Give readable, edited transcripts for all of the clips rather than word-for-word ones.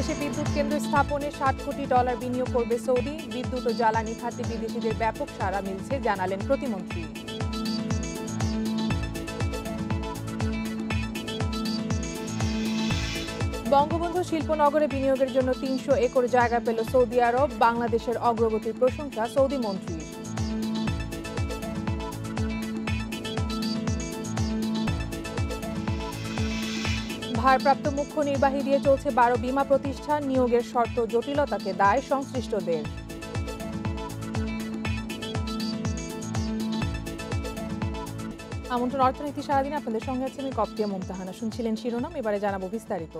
দেশে বিদ্যুৎ কেন্দ্র স্থাপনে $60 কোটি বিনিয়োগ করবে সৌদি। বিদ্যুৎ ও জ্বালানি খাতে বিদেশিদের ব্যাপক সাড়া মিলছে, জানালেন প্রতিমন্ত্রী। বঙ্গবন্ধু শিল্পনগরে বিনিয়োগের জন্য ৩০০ একর জায়গা পেল সৌদি আরব। বাংলাদেশের অগ্রগতির প্রশংসা সৌদি মন্ত্রীর। ভারপ্রাপ্ত মুখ্য নির্বাহী দিয়ে চলছে 12 বীমা প্রতিষ্ঠান। নিয়োগের শর্ত জটিলতাকে দায় সংশ্লিষ্টদের। আমন্ত্রণ অর্থনীতি সারাদিন, আপনাদের সঙ্গে আছে আমি কপ্তিয়া মুমতাহানা। শুনছিলেন শিরোনাম, এবারে জানাবো বিস্তারিত।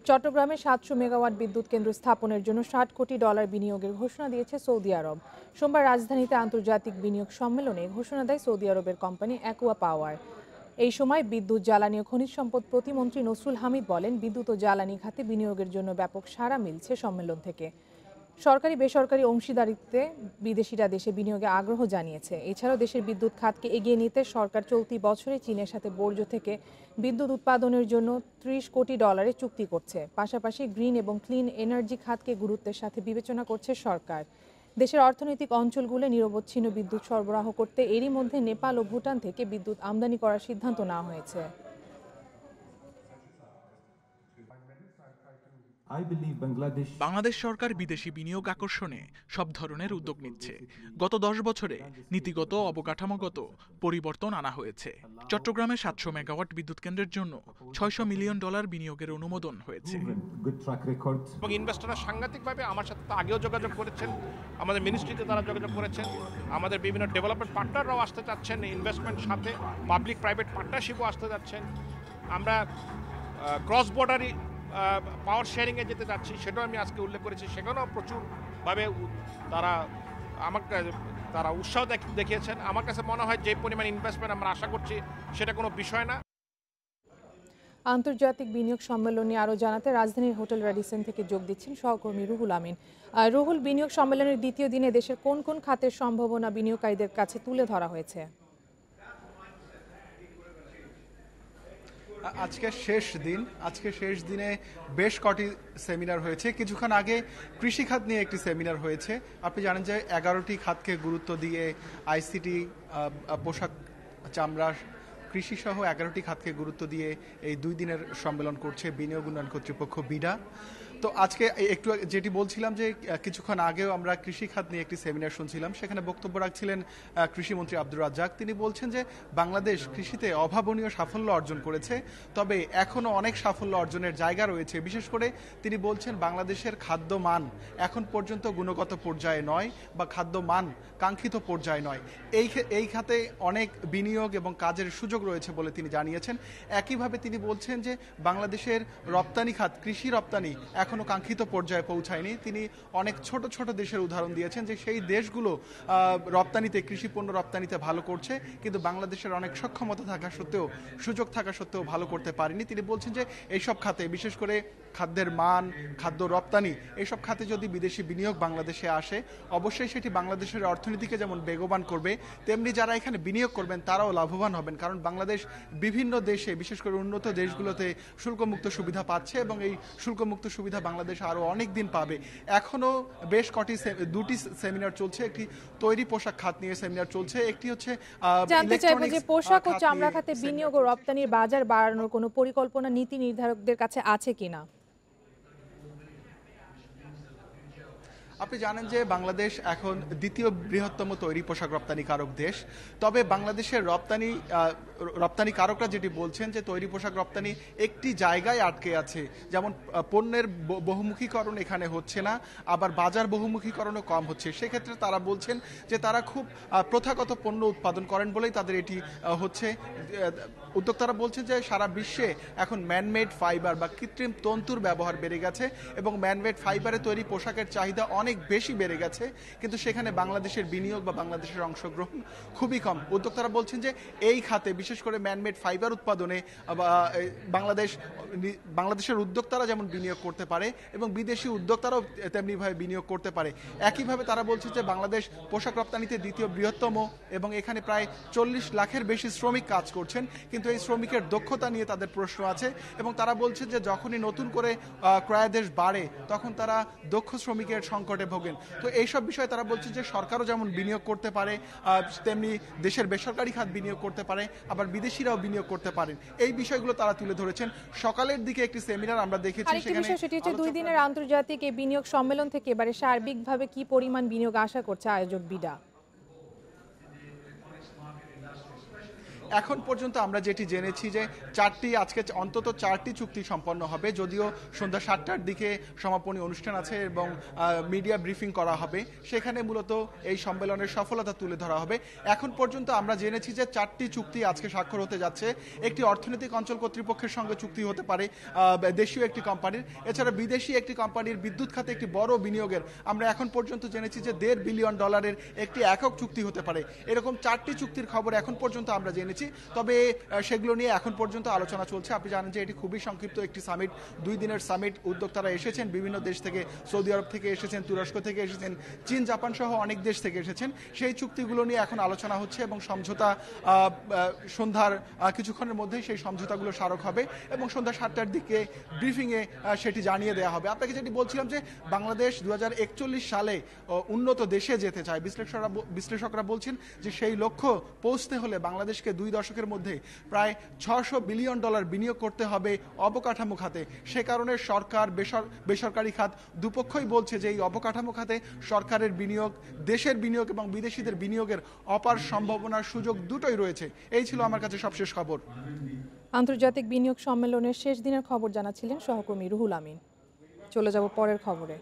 চট্টগ্রামে 700 মেগাওয়াট বিদ্যুৎ কেন্দ্র স্থাপনের জন্য $60 কোটি বিনিয়োগের ঘোষণা দিয়েছে সৌদি আরব। সোমবার রাজধানীতে আন্তর্জাতিক বিনিয়োগ সম্মেলনে ঘোষণা দেয় সৌদি আরবের কোম্পানি অ্যাকুয়া পাওয়ার। এই সময় বিদ্যুৎ, জ্বালানি ও খনিজ সম্পদ প্রতিমন্ত্রী নসরুল হামিদ বলেন, বিদ্যুৎ ও জ্বালানি খাতে বিনিয়োগের জন্য ব্যাপক সাড়া মিলছে সম্মেলন থেকে। সরকারি বেসরকারি অংশীদারিত্বে বিদেশিরা দেশে বিনিয়োগে আগ্রহ জানিয়েছে। এছাড়াও দেশের বিদ্যুৎ খাতকে এগিয়ে নিতে সরকার চলতি বছরে চীনের সাথে বর্জ্য থেকে বিদ্যুৎ উৎপাদনের জন্য $30 কোটি চুক্তি করছে। পাশাপাশি গ্রিন এবং ক্লিন এনার্জি খাতকে গুরুত্বের সাথে বিবেচনা করছে সরকার। দেশের অর্থনৈতিক অঞ্চলগুলো নিরবচ্ছিন্ন বিদ্যুৎ সরবরাহ করতে এরই মধ্যে নেপাল ও ভুটান থেকে বিদ্যুৎ আমদানি করার সিদ্ধান্ত নেওয়া হয়েছে। বাংলাদেশ সরকার বিদেশি বিনিয়োগ আকর্ষণে সব ধরনের উদ্যোগ নিচ্ছে। গত 10 বছরে নীতিগত অবকাঠামোগত পরিবর্তন আনা হয়েছে। চট্টগ্রামে 700 মেগাওয়াট বিদ্যুৎ কেন্দ্রের জন্য $600 মিলিয়ন বিনিয়োগের অনুমোদন হয়েছে। এবং ইনভেস্টররা সাংঘাতিকভাবে আমার সাথে আগেও যোগাযোগ করেছেন, আমাদের মিনিস্ট্রিতে তারা যোগাযোগ করেছেন, আমাদের বিভিন্ন ডেভেলপমেন্ট পার্টনাররাও আসতে চাচ্ছেন, ইনভেস্টমেন্ট সাথে পাবলিক প্রাইভেট পার্টনারশিপও আসতে যাচ্ছেন। আমরা ক্রস বর্ডারই পাওয়ার শেয়ারিংয়ে যেতে যাচ্ছি, সেটাও আমি আজকে উল্লেখ করেছি। সেখানেও প্রচুরভাবে তারা উৎসাহ দেখিয়েছেন। আমার কাছে মনে হয় যে পরিমাণ ইনভেস্টমেন্ট আমরা আশা করছি সেটা কোনো বিষয় না। আন্তর্জাতিক বিনিয়োগ সম্মেলনে আরও জানাতে রাজধানীর হোটেল রেডিসন থেকে যোগ দিচ্ছেন সহকর্মী রুহুল আমিন। রুহুল, বিনিয়োগ সম্মেলনের দ্বিতীয় দিনে দেশের কোন কোন খাতের সম্ভাবনা বিনিয়োগকারীদের কাছে তুলে ধরা হয়েছে? আজকে শেষ দিনে বেশ কটি সেমিনার হয়েছে। কিছুক্ষণ আগে কৃষি খাত নিয়ে একটি সেমিনার হয়েছে। আপনি জানেন যে 11টি খাতকে গুরুত্ব দিয়ে আইসিটি, পোশাক, চামড়া, কৃষি সহ 11টি খাতকে গুরুত্ব দিয়ে এই 2 দিনের সম্মেলন করছে বিনিয়োগ উন্নয়ন কর্তৃপক্ষ বিডা। তো আজকে একটু যেটি বলছিলাম যে কিছুক্ষণ আগেও আমরা কৃষি খাত নিয়ে একটি সেমিনার শুনছিলাম। সেখানে বক্তব্য রাখছিলেন কৃষিমন্ত্রী আব্দুর রাজ্জাক। তিনি বলছেন যে বাংলাদেশ কৃষিতে অভাবনীয় সাফল্য অর্জন করেছে, তবে এখনও অনেক সাফল্য অর্জনের জায়গা রয়েছে। বিশেষ করে তিনি বলছেন বাংলাদেশের খাদ্য মান এখন পর্যন্ত গুণগত পর্যায়ে নয় বা খাদ্য মান কাঙ্ক্ষিত পর্যায়ে নয়। এই খাতে অনেক বিনিয়োগ এবং কাজের সুযোগ রয়েছে বলে তিনি জানিয়েছেন। একইভাবে তিনি বলছেন যে বাংলাদেশের রপ্তানি খাত, কৃষি রপ্তানি এখনো কাঙ্ক্ষিত পর্যায়ে পৌঁছায়নি। তিনি অনেক ছোট ছোট দেশের উদাহরণ দিয়েছেন যে সেই দেশগুলো রপ্তানিতে, কৃষি পণ্য রপ্তানিতে ভালো করছে, কিন্তু বাংলাদেশের অনেক সক্ষমতা থাকা সত্ত্বেও, সুযোগ থাকা সত্ত্বেও ভালো করতে পারেনি। তিনি বলছেন যে এইসব খাতে, বিশেষ করে খাদ্যের মান, খাদ্য রপ্তানি, এইসব খাতে যদি বিদেশি বিনিয়োগ বাংলাদেশে আসে, অবশ্যই সেটি বাংলাদেশের অর্থনীতিকে যেমন বেগবান করবে, তেমনি যারা এখানে বিনিয়োগ করবেন তারাও লাভবান হবেন। কারণ বাংলাদেশ বিভিন্ন দেশে, বিশেষ করে উন্নত দেশগুলোতে শুল্কমুক্ত সুবিধা পাচ্ছে এবং এই শুল্কমুক্ত সুবিধা বাংলাদেশ আরো অনেক দিন পাবে। এখনো বেশ দুটি সেমিনার চলছে। একটি তৈরি পোশাক খাত নিয়ে সেমিনার চলছে, একটি হচ্ছে জানতে চাইবো যে পোশাক ও চামড়া খাতে বিনিয়োগ ও রপ্তানির বাজার বাড়ানোর কোনো পরিকল্পনা নীতি নির্ধারকদের কাছে আছে কিনা? আপনি জানেন যে বাংলাদেশ এখন দ্বিতীয় বৃহত্তম তৈরি পোশাক রপ্তানিকারক দেশ। তবে বাংলাদেশের রপ্তানিকারকরা যেটি বলছেন যে তৈরি পোশাক রপ্তানি একটি জায়গায় আটকে আছে, যেমন পণ্যের বহুমুখীকরণ এখানে হচ্ছে না, আবার বাজার বহুমুখীকরণও কম হচ্ছে। সেক্ষেত্রে তারা বলছেন যে তারা খুব প্রথাগত পণ্য উৎপাদন করেন বলেই তাদের এটি হচ্ছে। উদ্যোক্তারা বলছেন যে সারা বিশ্বে এখন ম্যানমেড ফাইবার বা কৃত্রিম তন্তুর ব্যবহার বেড়ে গেছে এবং ম্যানমেড ফাইবারে তৈরি পোশাকের চাহিদা অনেক অনেক বেশি বেড়ে গেছে, কিন্তু সেখানে বাংলাদেশের বিনিয়োগ বা বাংলাদেশের অংশগ্রহণ খুবই কম। উদ্যোক্তারা বলছেন যে এই খাতে বিশেষ করে ম্যানমেড ফাইবার উৎপাদনে বাংলাদেশের উদ্যোক্তারা যেমন বিনিয়োগ করতে পারে এবং বিদেশি উদ্যোক্তারাও তেমনিভাবে বিনিয়োগ করতে পারে। একইভাবে তারা বলছে যে বাংলাদেশ পোশাক রপ্তানিতে দ্বিতীয় বৃহত্তম এবং এখানে প্রায় 40 লাখের বেশি শ্রমিক কাজ করছেন, কিন্তু এই শ্রমিকের দক্ষতা নিয়ে তাদের প্রশ্ন আছে এবং তারা বলছে যে যখনই নতুন করে ক্রয়াদেশ বাড়ে তখন তারা দক্ষ শ্রমিকের সংকটে ভোগেন। তো এইসব বিষয়ে তারা বলছে যে সরকারও যেমন বিনিয়োগ করতে পারে, তেমনি দেশের বেসরকারি খাত বিনিয়োগ করতে পারে, আবার বিদেশিরাও বিনিয়োগ করতে পারেন। এই বিষয়গুলো তারা তুলে ধরেছেন। সকালের দিকে একটি সেমিনার আমরা দেখেছি, সেখানে সেটি হচ্ছে 2 দিনের আন্তর্জাতিক এই বিনিয়োগ সম্মেলন থেকে এবারে সার্বিকভাবে কি পরিমাণ বিনিয়োগ আশা করছে আয়োজক বিডা? এখন পর্যন্ত আমরা যেটি জেনেছি যে আজকে অন্তত 4টি চুক্তি সম্পন্ন হবে, যদিও সন্ধ্যা 7টার দিকে সমাপনী অনুষ্ঠান আছে এবং মিডিয়া ব্রিফিং করা হবে, সেখানে মূলত এই সম্মেলনের সফলতা তুলে ধরা হবে। এখন পর্যন্ত আমরা জেনেছি যে 4টি চুক্তি আজকে স্বাক্ষর হতে যাচ্ছে। একটি অর্থনৈতিক অঞ্চল কর্তৃপক্ষের সঙ্গে চুক্তি হতে পারে দেশীয় একটি কোম্পানির, এছাড়া বিদেশি একটি কোম্পানির বিদ্যুৎ খাতে একটি বড় বিনিয়োগের আমরা এখন পর্যন্ত জেনেছি যে $1.5 বিলিয়ন একটি একক চুক্তি হতে পারে। এরকম 4টি চুক্তির খবর এখন পর্যন্ত আমরা জেনেছি, তবে সেগুলো নিয়ে এখন পর্যন্ত আলোচনা চলছে। আপনি জানেন যে এটি খুবই সংক্ষিপ্ত একটি সামিট, 2 দিনের সামিট। উদ্যোক্তারা এসেছেন বিভিন্ন দেশ থেকে, সৌদি আরব থেকে এসেছেন, তুরস্ক থেকে এসেছেন, চীন, জাপান সহ অনেক দেশ থেকে এসেছেন। সেই চুক্তিগুলো নিয়ে এখন আলোচনা হচ্ছে এবং সমঝোতা সন্ধ্যার কিছুক্ষণের মধ্যেই সেই সমঝোতাগুলো স্মারক হবে এবং সন্ধ্যা 7টার দিকে ব্রিফিংয়ে সেটি জানিয়ে দেওয়া হবে। আপনাকে যেটি বলছিলাম যে বাংলাদেশ 2041 সালে উন্নত দেশে যেতে চায়। বিশ্লেষকরা বলছেন যে সেই লক্ষ্য পৌঁছতে হলে বাংলাদেশকে 2 দশকের মধ্যে প্রায় $600 বিলিয়ন বিনিয়োগ করতে হবে অবকাঠামো খাতে। সে কারণে সরকার, বেসরকারি খাত দুপক্ষই বলছে যে এই অবকাঠামো খাতে সরকারের বিনিয়োগ, দেশের বিনিয়োগ এবং বিদেশিদের বিনিয়োগের অপার সম্ভাবনার সুযোগ দুটোই রয়েছে। এই ছিল আমার কাছে সবশেষ খবর। আন্তর্জাতিক বিনিয়োগ সম্মেলনের শেষ দিনের খবর জানাচ্ছিলেন সহকর্মী রুহুল আমিন। চলে যাব পরের খবরে।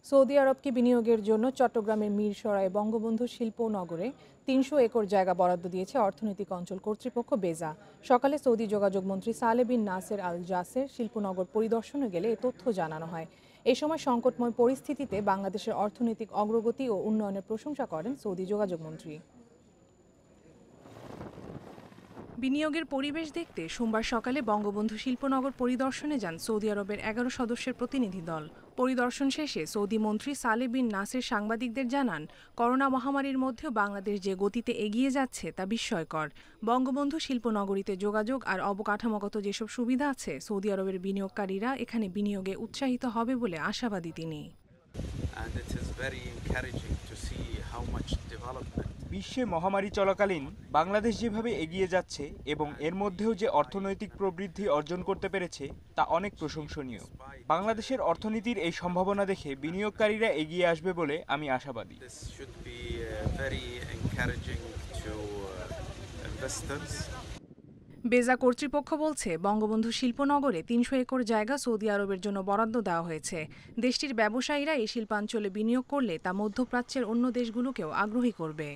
সৌদি আরবকে বিনিয়োগের জন্য চট্টগ্রামের মিরসরাই বঙ্গবন্ধু শিল্পনগরে 300 একর জায়গা বরাদ্দ দিয়েছে অর্থনৈতিক অঞ্চল কর্তৃপক্ষ বেজা। সকালে সৌদি যোগাযোগ মন্ত্রী সালেহ বিন নাসের আল জাসের শিল্পনগর পরিদর্শনে গেলে এ তথ্য জানানো হয়। এই সময় সংকটময় পরিস্থিতিতে বাংলাদেশের অর্থনৈতিক অগ্রগতি ও উন্নয়নের প্রশংসা করেন সৌদি যোগাযোগ মন্ত্রী। বিনিয়োগের পরিবেশ দেখতে সোমবার সকালে বঙ্গবন্ধু শিল্পনগর পরিদর্শনে যান সৌদি আরবের 11 সদস্যের প্রতিনিধি দল। পরিদর্শন শেষে সৌদি মন্ত্রী সালেহ বিন নাসের সাংবাদিকদের জানান, করোনা মহামারীর মধ্যেও বাংলাদেশ যে গতিতে এগিয়ে যাচ্ছে তা বিস্ময়কর। বঙ্গবন্ধু শিল্পনগরীতে যোগাযোগ আর অবকাঠামোগত যেসব সুবিধা আছে, সৌদি আরবের বিনিয়োগকারীরা এখানে বিনিয়োগে উৎসাহিত হবে বলে আশাবাদী তিনি। বিশ্বে মহামারী চলাকালীন বাংলাদেশ যেভাবে এগিয়ে যাচ্ছে এবং এর মধ্যেও যে অর্থনৈতিক প্রবৃদ্ধি অর্জন করতে পেরেছে তা অনেক প্রশংসনীয়। বাংলাদেশের অর্থনীতির এই সম্ভাবনা দেখে বিনিয়োগকারীরা এগিয়ে আসবে বলে আমি আশাবাদী। বেজা কর্তৃপক্ষ বলছে, বঙ্গবন্ধু শিল্পনগরে 300 একর জায়গা সৌদি আরবের জন্য বরাদ্দ দেওয়া হয়েছে। দেশটির ব্যবসায়ীরা এই শিল্পাঞ্চলে বিনিয়োগ করলে তা মধ্যপ্রাচ্যের অন্য দেশগুলোকেও আগ্রহী করবে।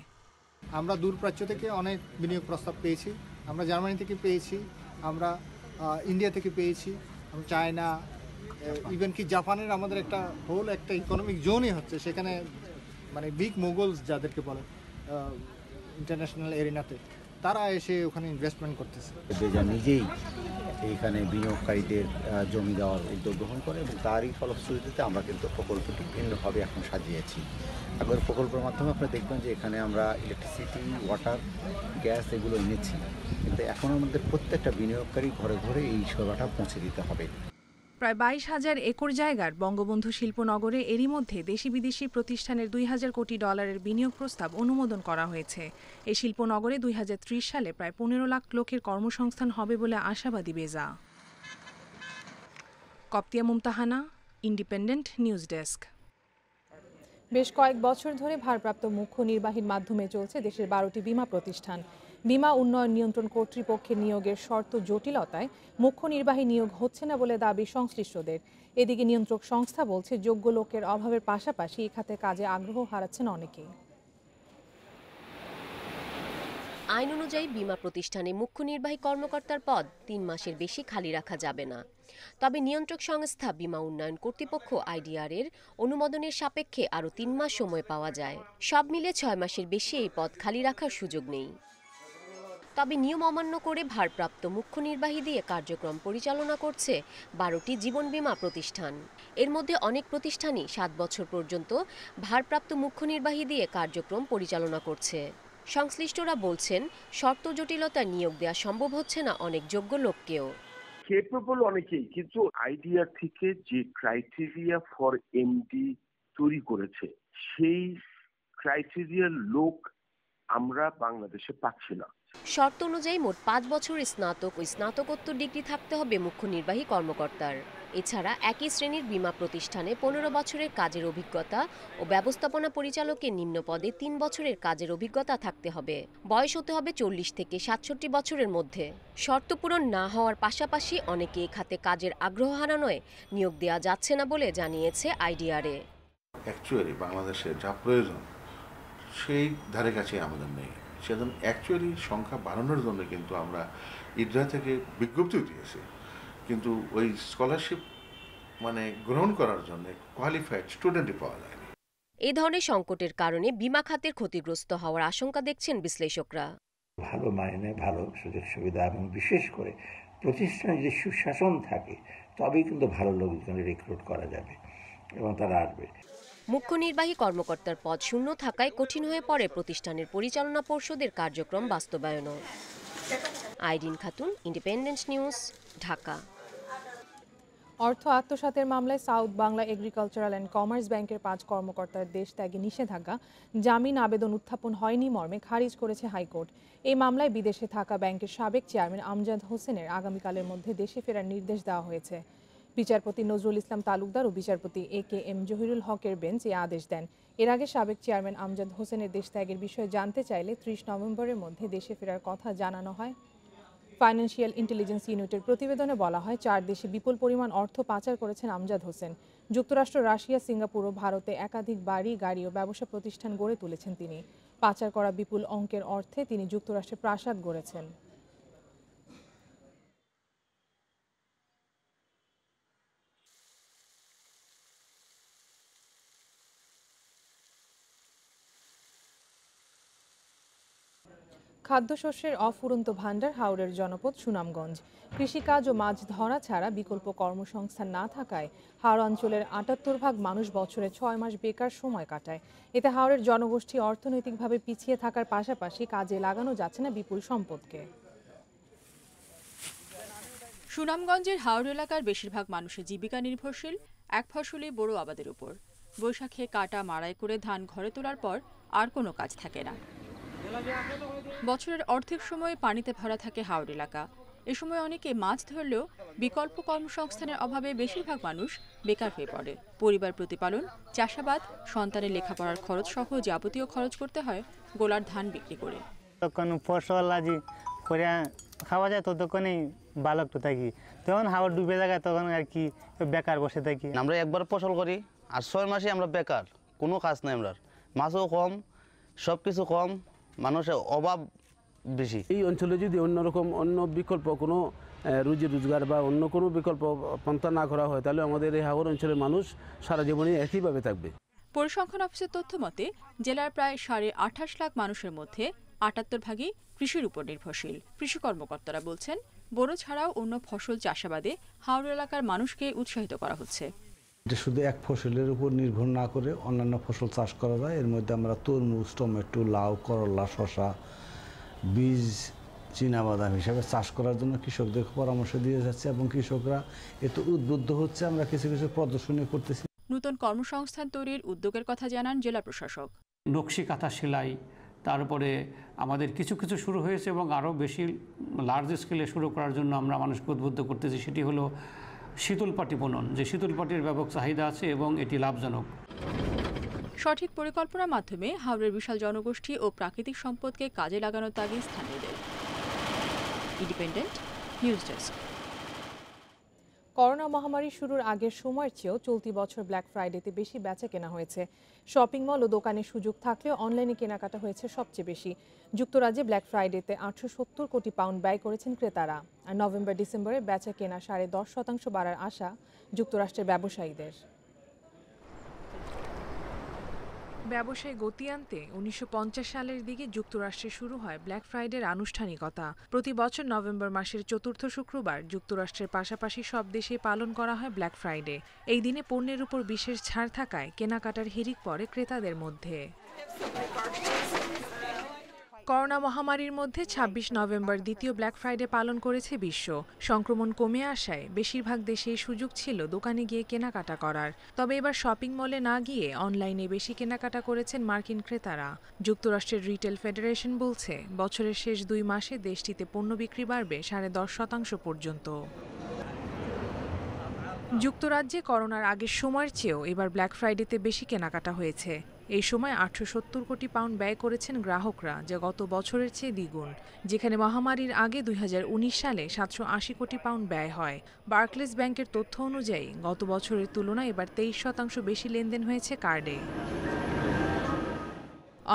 আমরা দূরপ্রাচ্য থেকে অনেক বিনিয়োগ প্রস্তাব পেয়েছি, আমরা জার্মানি থেকে পেয়েছি, আমরা ইন্ডিয়া থেকে পেয়েছি, চায়না, ইভেন কি জাপানের আমাদের একটা ইকোনমিক জোনই হচ্ছে সেখানে, মানে বিগ মোগলস যাদেরকে বলে ইন্টারন্যাশনাল এরিনাতে, তারা এসে ওখানে ইনভেস্টমেন্ট করতেছে। বেজা নিজেই এইখানে বিনিয়োগকারীদের জমি দেওয়ার উদ্যোগ গ্রহণ করে এবং তারই ফলশ্রুতিতে আমরা কিন্তু প্রকল্পটি ভিন্নভাবে এখন সাজিয়েছি। এখন প্রকল্পের মাধ্যমে আপনারা দেখবেন যে এখানে আমরা ইলেকট্রিসিটি, ওয়াটার, গ্যাস এগুলো এনেছি, কিন্তু এখন আমাদের প্রত্যেকটা বিনিয়োগকারী ঘরে ঘরে এই সেবাটা পৌঁছে দিতে হবে। প্রায় 22,000 একর জায়গার বঙ্গবন্ধু শিল্পনগরে এরই মধ্যে দেশি বিদেশি প্রতিষ্ঠানের $2,000 কোটি বিনিয়োগ প্রস্তাব অনুমোদন করা হয়েছে। এই শিল্পনগরে 2030 সালে প্রায় 15 লাখ লোকের কর্মসংস্থান হবে বলে আশাবাদী বেজা। কপ্তিয়া মুমতাহানা, ইন্ডিপেন্ডেন্ট নিউজ ডেস্ক। বেশ কয়েক বছর ধরে ভারপ্রাপ্ত মুখ্য নির্বাহীর মাধ্যমে চলছে দেশের 12টি বীমা প্রতিষ্ঠান। বীমা উন্নয়ন নিয়ন্ত্রণ কর্তৃপক্ষের নিয়োগের শর্ত জটিলতায় মুখ্য নির্বাহী নিয়োগ হচ্ছে না বলে দাবি সংশ্লিষ্টদের। এদিকে নিয়ন্ত্রক সংস্থা বলছে, যোগ্য লোকের অভাবের পাশাপাশি এই খাতে কাজে আগ্রহ হারাচ্ছেন অনেকেই। আইন অনুযায়ী বীমা প্রতিষ্ঠানে মুখ্য নির্বাহী কর্মকর্তার পদ 3 মাসের বেশি খালি রাখা যাবে না। তবে নিয়ন্ত্রক সংস্থা বীমা উন্নয়ন কর্তৃপক্ষ আইডিআর এর অনুমোদনের সাপেক্ষে আরও 3 মাস সময় পাওয়া যায়। সব মিলে 6 মাসের বেশি এই পদ খালি রাখার সুযোগ নেই। তবে নিয়ম অমান্য করে ভারপ্রাপ্ত মুখ্য নির্বাহী দিয়ে কার্যক্রম পরিচালনা করছে 12টি জীবন বীমা প্রতিষ্ঠান। এর মধ্যে অনেক প্রতিষ্ঠানই 7 বছর পর্যন্ত ভারপ্রাপ্ত মুখ্য নির্বাহী দিয়ে কার্যক্রম পরিচালনা করছে। সংশ্লিষ্টরা বলছেন, শর্ত জটিলতা নিয়োগ দেওয়া সম্ভব হচ্ছে না অনেক যোগ্য লোককেও। কেপেবল অনেকেই, কিন্তু আইডিআর থেকে যে ক্রাইটেরিয়া ফর এমডি তৈরি করেছে সেই ক্রাইটেরিয়ার লোক আমরা বাংলাদেশে পাচ্ছি না। শর্ত অনুযায়ী মোট 5 বছরের স্নাতক ও স্নাতকোত্তর ডিগ্রি থাকতে হবে মুখ্য নির্বাহী কর্মকর্তার। এছাড়া একই শ্রেণীর বীমা প্রতিষ্ঠানে 15 বছরের কাজের অভিজ্ঞতা ও ব্যবস্থাপনা পরিচালকের নিম্ন পদে 3 বছরের কাজের অভিজ্ঞতা থাকতে হবে। বয়স হতে হবে 40 থেকে 67 বছরের মধ্যে। শর্ত পূরণ না হওয়ার পাশাপাশি অনেকে এ খাতে কাজের আগ্রহ হারানোয় নিয়োগ দেওয়া যাচ্ছে না বলে জানিয়েছে আইডিআরএ। অ্যাকচুয়ালি বাংলাদেশের যা প্রয়োজন সেই ধারে কাছে আমাদের নেই। সেজন্য অ্যাকচুয়ালি সংখ্যা বাড়ানোর জন্য কিন্তু আমরা ইডরা থেকে বিজ্ঞপ্তিও দিয়েছি, কিন্তু ওই স্কলারশিপ গ্রহণ করার জন্য কোয়ালিফাইড স্টুডেন্টই পাওয়া যায়নি। এই ধরনের সংকটের কারণে বীমা খাতের ক্ষতিগ্রস্ত হওয়ার আশঙ্কা দেখছেন বিশ্লেষকরা। ভালো মাইনে, ভালো সুযোগ সুবিধা এবং বিশেষ করে প্রতিষ্ঠানে যদি সুশাসন থাকে তবেই কিন্তু ভালো লোকজন রিক্রুট করা যাবে এবং তারা আসবে। মুখ্য নির্বাহী কর্মকর্তার পদ শূন্য থাকায় কঠিন হয়ে পড়ে প্রতিষ্ঠানের পরিচালনা পর্ষদের কার্যক্রম বাস্তবায়নও। Irin Khatun, Independent news, Dhaka. অর্থ আত্মসাতের মামলায় South Bangla Agricultural and Commerce ব্যাংকের 5 কর্মকর্তার দেশ ত্যাগে নিষেধাজ্ঞা জামিন আবেদন উত্থাপন হয়নি মর্মে খারিজ করেছে হাইকোর্ট। এই মামলায় বিদেশে থাকা ব্যাংকের সাবেক চেয়ারম্যান আমজাদ হোসেনের আগামীকালের মধ্যে দেশে ফেরার নির্দেশ দেওয়া হয়েছে। বিচারপতি নজরুল ইসলাম তালুকদার ও বিচারপতি এ.কে.এম. জহিরুল হকের বেঞ্চ এই আদেশ দেন। এর আগে সাবেক চেয়ারম্যান আমজাদ হোসেনের দেশ ত্যাগের বিষয়ে জানতে চাইলে 30 নভেম্বরের মধ্যে দেশে ফেরার কথা জানানো হয়। ফাইন্যান্সিয়াল ইন্টেলিজেন্স ইউনিটের প্রতিবেদনে বলা হয়, 4 দেশে বিপুল পরিমাণ অর্থ পাচার করেছেন আমজাদ হোসেন। যুক্তরাষ্ট্র, রাশিয়া, সিঙ্গাপুর ও ভারতে একাধিক বাড়ি, গাড়ি ও ব্যবসা প্রতিষ্ঠান গড়ে তুলেছেন তিনি। পাচার করা বিপুল অঙ্কের অর্থে তিনি যুক্তরাষ্ট্রে প্রাসাদ গড়েছেন। খাদ্যশস্যের অফুরন্ত ভাণ্ডার হাওরের জনপদ সুনামগঞ্জ। কৃষিকাজ ও মাছ ধরা ছাড়া বিকল্প কর্মসংস্থান না থাকায় হাওর অঞ্চলের 78% মানুষ বছরে 6 মাস বেকার সময় কাটায়। এতে হাওরের জনগোষ্ঠী অর্থনৈতিকভাবে পিছিয়ে থাকার পাশাপাশি কাজে লাগানো যাচ্ছে না বিপুল সম্পদকে। সুনামগঞ্জের হাওর এলাকার বেশিরভাগ মানুষের জীবিকা নির্ভরশীল এক ফসলি বোরো আবাদের উপর। বৈশাখে কাটা মাড়াই করে ধান ঘরে তোলার পর আর কোনো কাজ থাকে না। বছরের অর্ধেক সময় পানিতে ভরা থাকে হাওর এলাকা। এ সময় অনেকে মাছ ধরলেও বিকল্প কর্মসংস্থানের অভাবে বেশিরভাগ মানুষ বেকার হয়ে পড়ে। পরিবার প্রতিপালন, চাষাবাদ, সন্তানের লেখাপড়ার খরচ সহ যাবতীয় খরচ করতে হয় গোলার ধান বিক্রি করে। তখন ফসল আজি করে খাওয়া যায়, ততক্ষণেই ভালো একটু থাকি। তখন হাওর ডুবে যায়, তখন আর কি বেকার বসে থাকি। আমরা একবার ফসল করি আর 6 মাসে আমরা বেকার, কোনো কাজ নাই। আমরা মাছও কম, সব কিছু কম, মানুষের অভাব বেশি। এই অঞ্চলে যদি অন্য বিকল্প কোনো রুজি রোজগার বা অন্য কোনো বিকল্প পন্থা না করা হয়, তাহলে আমাদের এই হাওর অঞ্চলের মানুষ সারা জীবনে একইভাবে থাকবে। পরিসংখ্যান অফিসের তথ্য মতে জেলার প্রায় 28.5 লাখ মানুষের মধ্যে 78 ভাগই কৃষির উপর নির্ভরশীল। কৃষি কর্মকর্তারা বলছেন, বোরো ছাড়াও অন্য ফসল চাষাবাদে হাওর এলাকার মানুষকে উৎসাহিত করা হচ্ছে। এটা শুধু এক ফসলের উপর নির্ভর না করে অন্যান্য ফসল চাষ করা যায়। এর মধ্যে আমরা তরমুজ, টমেটো, লাউ, করলা, শসা, বীজ, চীনাবাদাম হিসাবে চাষ করার জন্য কৃষকদের পরামর্শ দিয়ে যাচ্ছে এবং কৃষকরা এতে উদ্বুদ্ধ হচ্ছে। আমরা কিছু কিছু প্রদর্শনী করতেছি। নতুন কর্মসংস্থান তৈরির উদ্যোগের কথা জানান জেলা প্রশাসক। নকশি কাঁথা সেলাই, তারপরে আমাদের কিছু কিছু শুরু হয়েছে এবং আরও বেশি লার্জ স্কেলে শুরু করার জন্য আমরা মানুষকে উদ্বুদ্ধ করতেছি। সেটি হলো শীতল পাটি বুনন, যে শীতল পাটির ব্যাপক চাহিদা আছে এবং এটি লাভজনক। সঠিক পরিকল্পনার মাধ্যমে হাওরের বিশাল জনগোষ্ঠী ও প্রাকৃতিক সম্পদকে কাজে লাগানোর তাগিদ স্থানীয়দের। Independent news desk. করোনা মহামারী শুরুর আগের সময়ের চেয়েও চলতি বছর ব্ল্যাক ফ্রাইডেতে বেশি বেচা কেনা হয়েছে। শপিং মল ও দোকানে সুযোগ থাকলেও অনলাইনে কেনাকাটা হয়েছে সবচেয়ে বেশি। যুক্তরাজ্যে ব্ল্যাক ফ্রাইডেতে 870 কোটি পাউন্ড ব্যয় করেছেন ক্রেতারা। আর নভেম্বর ডিসেম্বরে বেচা কেনা 10.5% বাড়ার আশা যুক্তরাষ্ট্রের ব্যবসায়ীদের। ব্যবসায় গতি আনতে 1950 সালের দিকে যুক্তরাষ্ট্রে শুরু হয় ব্ল্যাক ফ্রাইডের আনুষ্ঠানিকতা। প্রতি বছর নভেম্বর মাসের চতুর্থ শুক্রবার যুক্তরাষ্ট্রের পাশাপাশি সব দেশেই পালন করা হয় ব্ল্যাক ফ্রাইডে। এই দিনে পণ্যের উপর বিশেষ ছাড় থাকায় কেনাকাটার হিড়িক পড়ে ক্রেতাদের মধ্যে। করোনা মহামারীর মধ্যে 26 নভেম্বর দ্বিতীয় ব্ল্যাক ফ্রাইডে পালন করেছে বিশ্ব। সংক্রমণ কমে আসায় বেশিরভাগ দেশেই সুযোগ ছিল দোকানে গিয়ে কেনাকাটা করার। তবে এবার শপিং মলে না গিয়ে অনলাইনে বেশি কেনাকাটা করেছেন মার্কিন ক্রেতারা। যুক্তরাষ্ট্রের রিটেল ফেডারেশন বলছে, বছরের শেষ 2 মাসে দেশটিতে পণ্য বিক্রি বাড়বে 10.5% পর্যন্ত। যুক্তরাজ্যে করোনার আগের সময়ের চেয়েও এবার ব্ল্যাক ফ্রাইডেতে বেশি কেনাকাটা হয়েছে। এই সময় 870 কোটি পাউন্ড ব্যয় করেছেন গ্রাহকরা, যা গত বছরের চেয়ে দ্বিগুণ। যেখানে মহামারীর আগে 2019 সালে 780 কোটি পাউন্ড ব্যয় হয়। বার্কলেস ব্যাংকের তথ্য অনুযায়ী গত বছরের তুলনায় এবার 23% বেশি লেনদেন হয়েছে কার্ডে।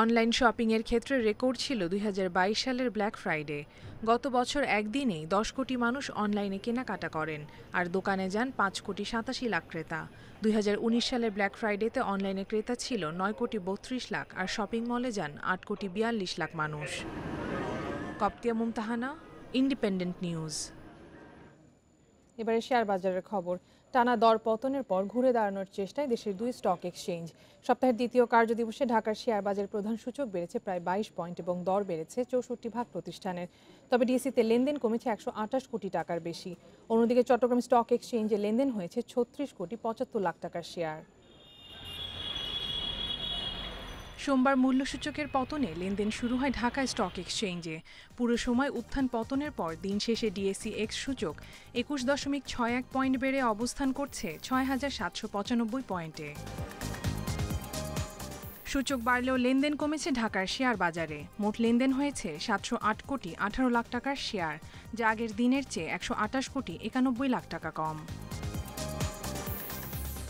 অনলাইন শপিংয়ের ক্ষেত্রে রেকর্ড ছিল 2022 সালের ব্ল্যাক ফ্রাইডে। গত বছর একদিনেই 10 কোটি মানুষ অনলাইনে কেনাকাটা করেন, আর দোকানে যান 5.87 লাখ ক্রেতা। 2019 সালের ব্ল্যাক ফ্রাইডেতে অনলাইনে ক্রেতা ছিল 9.32 লাখ, আর শপিং মলে যান 8.42 লাখ মানুষ। কপ্তিয়া মুমতাহানা, ইন্ডিপেন্ডেন্ট নিউজ। এবারে শেয়ার বাজারের খবর। টানা দর পতনের পর ঘুরে দাঁড়ানোর চেষ্টায় দেশের 2 স্টক এক্সচেঞ্জ। সপ্তাহের দ্বিতীয় কার্যদিবসে ঢাকার শেয়ার বাজার প্রধান সূচক বেড়েছে প্রায় 22 পয়েন্ট এবং দর বেড়েছে 64 ভাগ প্রতিষ্ঠানের। তবে ডিএসইতে লেনদেন কমেছে 128 কোটি টাকার বেশি। অন্যদিকে চট্টগ্রাম স্টক এক্সচেঞ্জে লেনদেন হয়েছে 36 কোটি 75 লাখ টাকার শেয়ার। সোমবার মূল্যসূচকের পতনে লেনদেন শুরু হয় ঢাকা স্টক এক্সচেঞ্জে। পুরো সময় উত্থান পতনের পর দিন শেষে ডিএসই এক্স সূচক 21.61 পয়েন্ট বেড়ে অবস্থান করছে 6795 পয়েন্টে। সূচক বাড়লেও লেনদেন কমেছে ঢাকার শেয়ার বাজারে। মোট লেনদেন হয়েছে 708 কোটি 18 লাখ টাকার শেয়ার, যা আগের দিনের চেয়ে 128 কোটি 91 লাখ টাকা কম।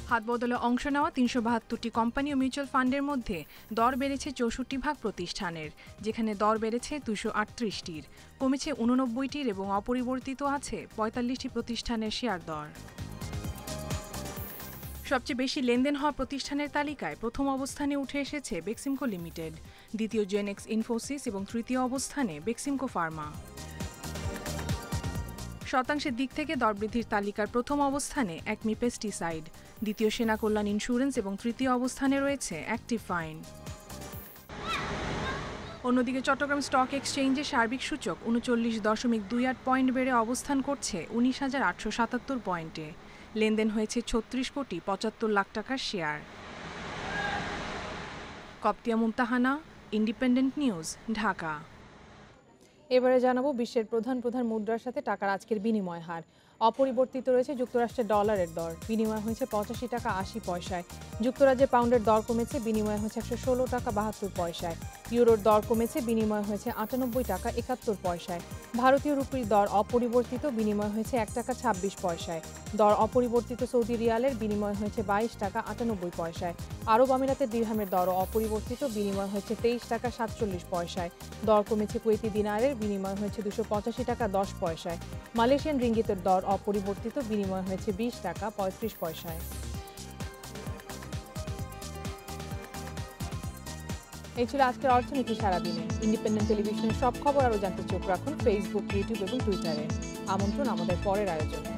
হাত বদলে অংশ নেওয়া 372টি কোম্পানি ও মিউচুয়াল ফান্ডের মধ্যে দর বেড়েছে 64 ভাগ প্রতিষ্ঠানের, যেখানে দর বেড়েছে 238টির, কমেছে 89টির এবং অপরিবর্তিত আছে 45টি প্রতিষ্ঠানের শেয়ার দর। সবচেয়ে বেশি লেনদেন হওয়া প্রতিষ্ঠানের তালিকায় প্রথম অবস্থানে উঠে এসেছে বেক্সিমকো লিমিটেড, দ্বিতীয় জেনেক্স ইনফোসিস এবং তৃতীয় অবস্থানে বেক্সিমকো ফার্মা। শতাংশের দিক থেকে দরবৃদ্ধির তালিকার প্রথম অবস্থানে অ্যাকমি পেস্টিসাইড, দ্বিতীয় সেনা কল্যাণ ইন্স্যুরেন্স এবং তৃতীয় অবস্থানে রয়েছে অ্যাক্টিভ ফাইন। অন্যদিকে চট্টগ্রাম স্টক এক্সচেঞ্জে সার্বিক সূচক 39.28 পয়েন্ট বেড়ে অবস্থান করছে 19,877 পয়েন্টে। লেনদেন হয়েছে 36 কোটি 75 লাখ টাকার share. Koptia Mumtahana, independent news, Dhaka. এবারে জানাবো বিশ্বের প্রধান মুদ্রার সাথে টাকার আজকের বিনিময় হার। অপরিবর্তিত রয়েছে যুক্তরাষ্ট্রের ডলারের দর, বিনিময় হয়েছে 85 টাকা 80 পয়সায়। যুক্তরাজ্যে পাউন্ডের দর কমেছে, বিনিময় হয়েছে 116 টাকা 72 পয়সায়। ইউরোর দর কমেছে, বিনিময় হয়েছে 98 টাকা 71 পয়সায়। ভারতীয় রুপির দর অপরিবর্তিত, বিনিময় হয়েছে 1 টাকা 26 পয়সায়। দর অপরিবর্তিত সৌদি রিয়ালের, বিনিময় হয়েছে 22 টাকা 98 পয়সায়। আরব আমিরাতের দিরহামের দরও অপরিবর্তিত, বিনিময় হয়েছে 23 টাকা 47 পয়সায়। দর কমেছে কুয়েতি দিনারের, বিনিময় হয়েছে 285 টাকা 10 পয়সায়। মালয়েশিয়ান রিঙ্গিতের দর অপরিবর্তিত, বিনিময় হয়েছে 20 টাকা 35 পয়সায়। এই ছিল আজকের অর্থনীতি সারাদিনে। ইন্ডিপেন্ডেন্ট টেলিভিশনের সব খবর আরও জানতে চোখ রাখুন ফেসবুক, ইউটিউব এবং টুইটারে। আমন্ত্রণ আমাদের পরের আয়োজনে।